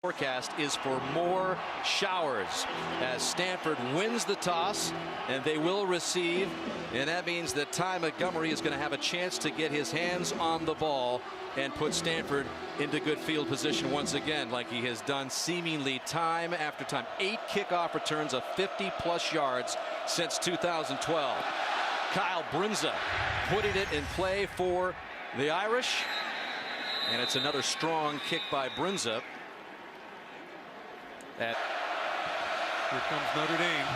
Forecast is for more showers as Stanford wins the toss and they will receive, and that means that Ty Montgomery is going to have a chance to get his hands on the ball and put Stanford into good field position once again, like he has done seemingly time after time. 8 kickoff returns of 50+ yards since 2012. Kyle Brunza putting it in play for the Irish, and it's another strong kick by Brunza. Here comes Notre Dame.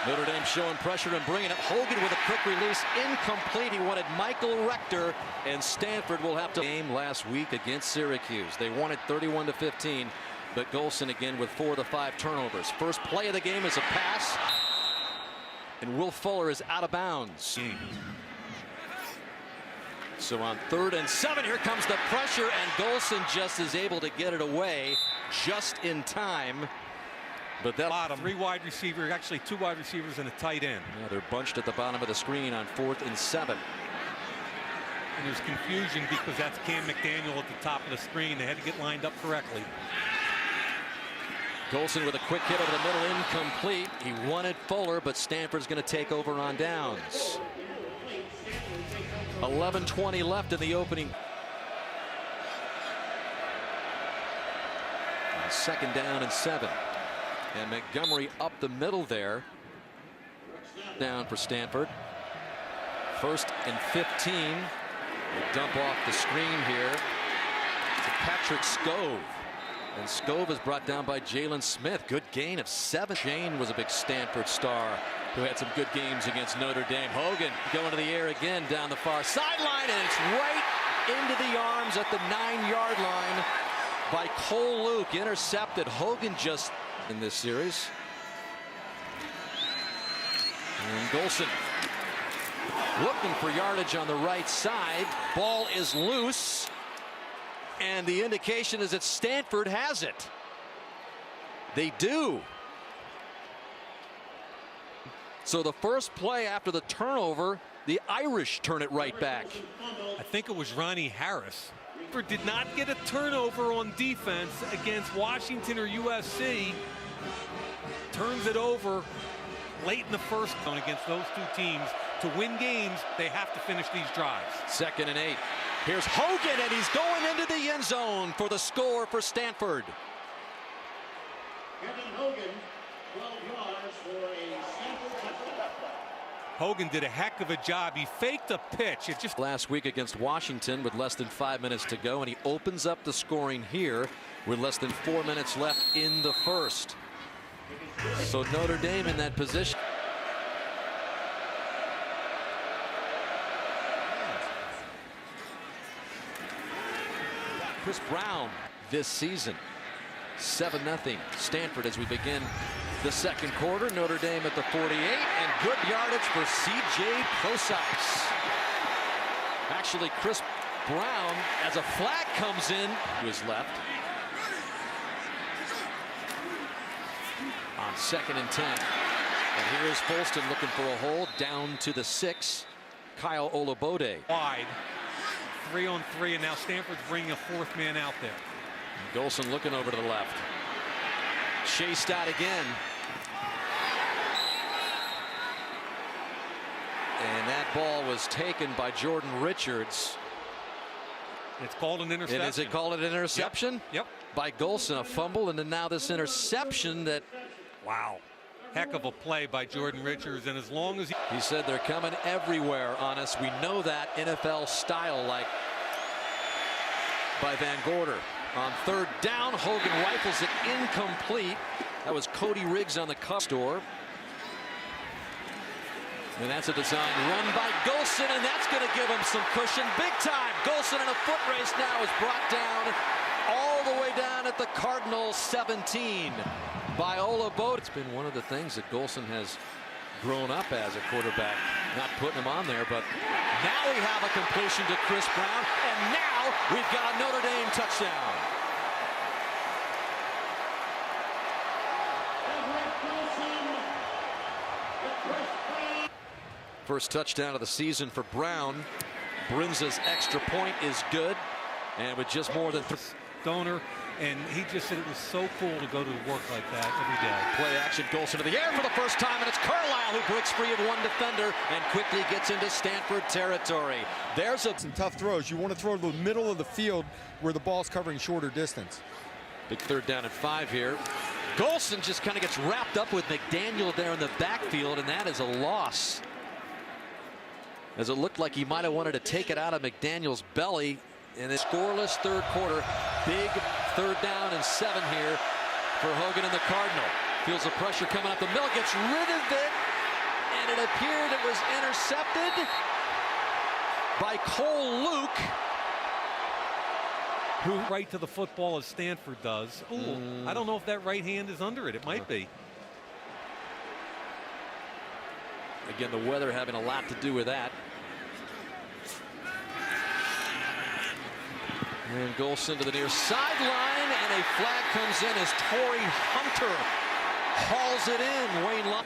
Notre Dame showing pressure and bringing it. Hogan with a quick release, incomplete. He wanted Michael Rector, and Stanford will have to game last week against Syracuse. They won it 31-15, but Golson again with 4 of the 5 turnovers. First play of the game is a pass, and Will Fuller is out of bounds. So on 3rd and 7, here comes the pressure, and Golson just is able to get it away just in time. But that bottom 3 wide receivers, actually 2 wide receivers and a tight end. Yeah, they're bunched at the bottom of the screen on 4th and 7. And there's confusion because that's Cam McDaniel at the top of the screen. They had to get lined up correctly. Golson with a quick hit over the middle, incomplete. He wanted Fuller, but Stanford's going to take over on downs. 11:20 left in the opening. 2nd down and 7. And Montgomery up the middle there. Down for Stanford. 1st and 15. They dump off the screen here to Patrick Scove. And Scove is brought down by Jalen Smith. Good gain of 7. Shane was a big Stanford star who had some good games against Notre Dame. Hogan going to the air again down the far sideline, and it's right into the arms at the 9-yard line by Cole Luke. Intercepted. Hogan just in this series. And Golson looking for yardage on the right side. Ball is loose, and the indication is that Stanford has it. They do. So the first play after the turnover, the Irish turn it right back. I think it was Ronnie Harris. Did not get a turnover on defense against Washington or USC. Turns it over late in the first one against those 2 teams. To win games, they have to finish these drives. 2nd and 8. Here's Hogan, and he's going into the end zone for the score for Stanford. Hogan, 12 yards for a Stanford touchdown. Hogan did a heck of a job. He faked a pitch. It just last week against Washington with less than 5 minutes to go, and he opens up the scoring here with less than 4 minutes left in the first. So Notre Dame in that position. Chris Brown this season. 7-0 Stanford as we begin the 2nd quarter. Notre Dame at the 48, and good yardage for C.J. Prosise. Actually, Chris Brown, as a flag comes in, to his left. On 2nd and 10. And here is Folston looking for a hole down to the 6. Kyle Olabode. Wide. 3-on-3, and now Stanford's bringing a 4th man out there. Golson looking over to the left. Chased out again. And that ball was taken by Jordan Richards. It's called an interception. And is it called an interception? Yep. By Golson, a fumble, and then now this interception that, wow. Heck of a play by Jordan Richards, and as long as he said they're coming everywhere on us. We know that NFL style, like by Van Gorder. On 3rd down, Hogan rifles it incomplete. That was Cody Riggs on the cup store. And that's a design run by Golson, and that's going to give him some cushion big time. Golson in a foot race now is brought down all the way down at the Cardinal 17 by Olabode. It's been one of the things that Golson has grown up as a quarterback, not putting him on there, but now we have a completion to Chris Brown, and now we've got a Notre Dame touchdown. First touchdown of the season for Brown. Brunza's extra point is good, and with just more than Donor And he just said it was so cool to go to work like that every day. Play action, Golson to the air for the first time, and it's Carlisle who breaks free of one defender and quickly gets into Stanford territory. There's some tough throws. You want to throw to the middle of the field where the ball's covering shorter distance. big 3rd down and 5 here. Golson just kind of gets wrapped up with McDaniel there in the backfield, and that is a loss. As it looked like he might have wanted to take it out of McDaniel's belly in a scoreless 3rd quarter. Big 3rd down and 7 here for Hogan and the Cardinal. Feels the pressure coming up the middle, gets rid of it, and it appeared it was intercepted by Cole Luke. Who right to the football as Stanford does. Ooh, I don't know if that right hand is under it. It might be. Again, the weather having a lot to do with that. And Golson to the near sideline, and a flag comes in as Torrey Hunter hauls it in. Wayne Long.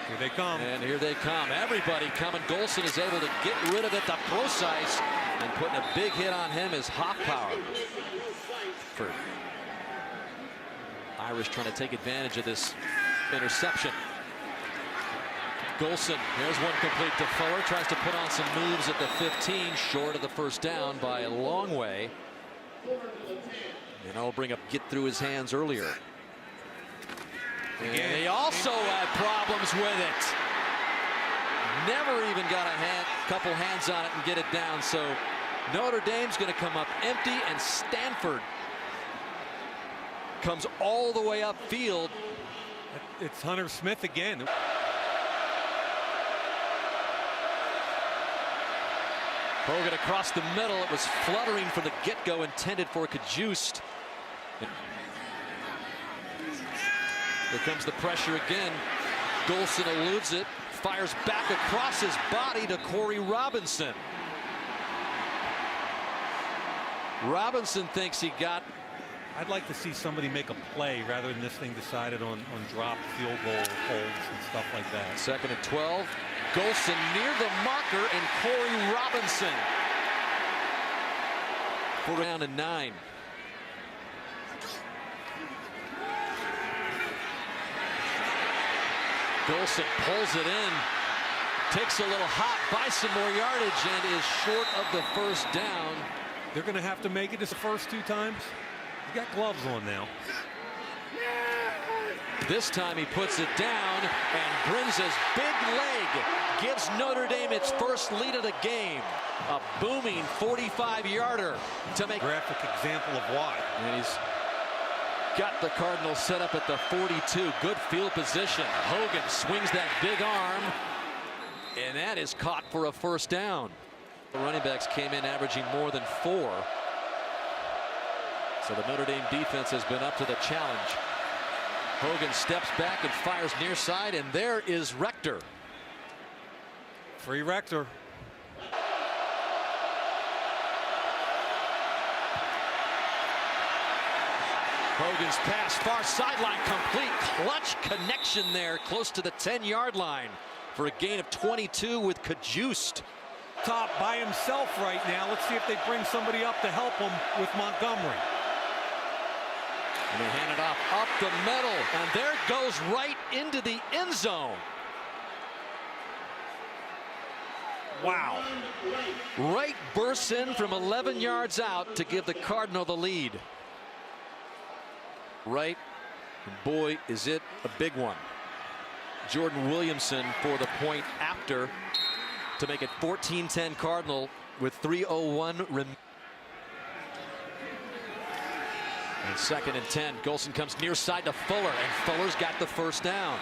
Here they come. And here they come. Everybody coming. Golson is able to get rid of it to Procise, and putting a big hit on him is Hoffpower. For Irish trying to take advantage of this interception. Golson, there's one complete to Fuller, tries to put on some moves at the 15, short of the 1st down by a long way. And I'll bring up get through his hands earlier. And he also had problems with it. Never even got a couple hands on it and get it down. So Notre Dame's going to come up empty, and Stanford comes all the way upfield. It's Hunter Smith again. Hogan across the middle. It was fluttering from the get-go, intended for Cajuste. Here comes the pressure again. Golson eludes it, fires back across his body to Corey Robinson. Robinson thinks he got. I'd like to see somebody make a play rather than this thing decided on dropped field goal holds and stuff like that. 2nd and 12. Golson near the marker, and Corey Robinson. 4th down and 9. Golson pulls it in, takes a little hop, buys some more yardage, and is short of the 1st down. They're going to have to make it this first 2 times. He's got gloves on now. This time he puts it down and brings his big leg, gives Notre Dame its first lead of the game. A booming 45-yarder to make. Graphic example of why. And he's got the Cardinals set up at the 42. Good field position. Hogan swings that big arm, and that is caught for a 1st down. The running backs came in averaging more than 4. So the Notre Dame defense has been up to the challenge. Hogan steps back and fires near side, and there is Rector. Free Rector. Hogan's pass, far sideline, complete. Clutch connection there, close to the 10-yard line for a gain of 22 with Cajuste. Top by himself right now. Let's see if they bring somebody up to help him with Montgomery. And they hand it off up the middle, and there it goes right into the end zone. Wow. Wright bursts in from 11 yards out to give the Cardinal the lead. Wright, and boy, is it a big one. Jordan Williamson for the point after to make it 14-10 Cardinal with 3:01 remaining. And 2nd and 10. Golson comes near side to Fuller, and Fuller's got the 1st down.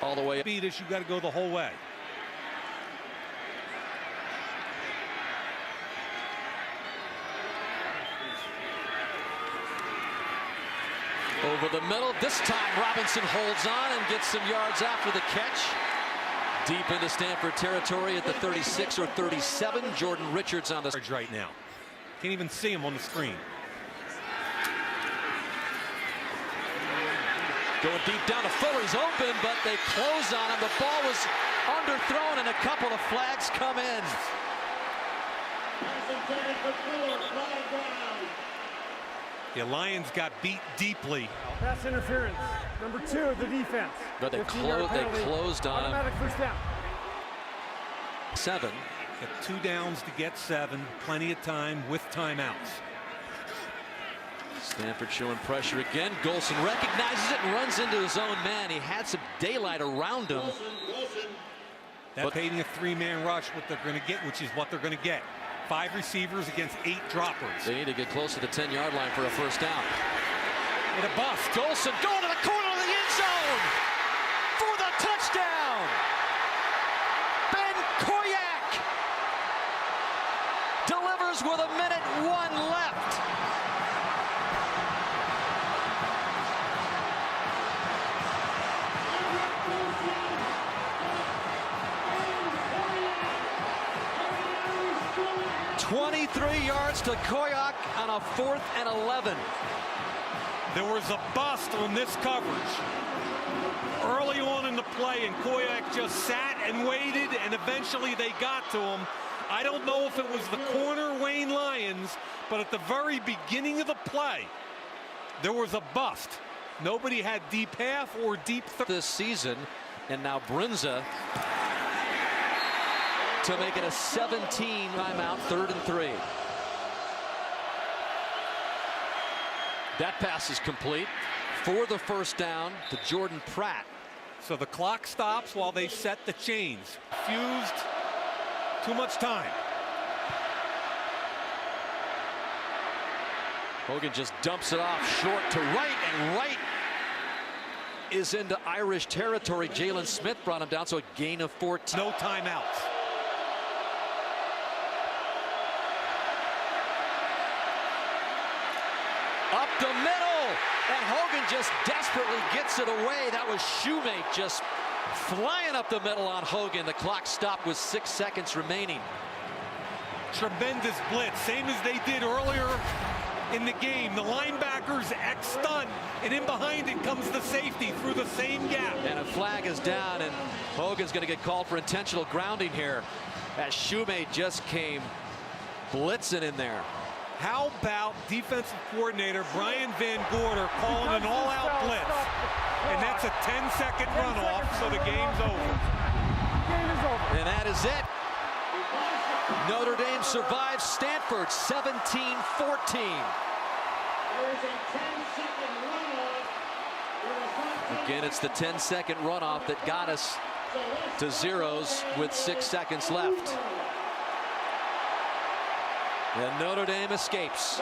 All the way. Beat us, you got to go the whole way. Over the middle. This time Robinson holds on and gets some yards after the catch. Deep into Stanford territory at the 36 or 37. Jordan Richards on the right now. Can't even see him on the screen. Going deep down to Fuller. He's open, but they close on him. The ball was underthrown, and a couple of flags come in. Lieutenant McClure, flag down. The Lions got beat deeply. Pass interference. Number 2, the defense. But they 15-yard penalty. closed on him. Automatic first down. 7. Got 2 downs to get 7. Plenty of time with timeouts. Stanford showing pressure again. Golson recognizes it and runs into his own man. He had some daylight around him. That paid a 3-man rush, what they're going to get, which is what they're going to get. 5 receivers against 8 droppers. They need to get close to the 10-yard line for a first down. And a bust. Golson going to the corner of the end zone for the touchdown. Ben Koyak delivers with 1:01 left. "23 yards to Koyak on a 4th and 11. There was a bust on this coverage early on in the play, and Koyak just sat and waited, and eventually they got to him. I don't know if it was the corner Wayne Lions, but at the very beginning of the play, there was a bust. Nobody had deep half or deep this season, and now Brinza to make it a 17 timeout, 3rd and 3. That pass is complete for the first down to Jordan Pratt. So the clock stops while they set the chains. Fused too much time. Hogan just dumps it off short to right, and right is into Irish territory. Jalen Smith brought him down, so a gain of 14. No timeouts. Up the middle, and Hogan just desperately gets it away. That was Shoemate just flying up the middle on Hogan. The clock stopped with 6 seconds remaining. Tremendous blitz, same as they did earlier in the game. The linebackers X-stunt, and in behind it comes the safety through the same gap. And a flag is down, and Hogan's going to get called for intentional grounding here, as Shoemate just came blitzing in there. How about defensive coordinator Brian Van Gorder calling an all-out blitz? And that's a 10-second runoff, so the game's over. Game is over. And that is it. Notre Dame survives Stanford 17-14. There's a 10-second runoff. Again, it's the 10-second runoff that got us to zeros with 6 seconds left. And Notre Dame escapes.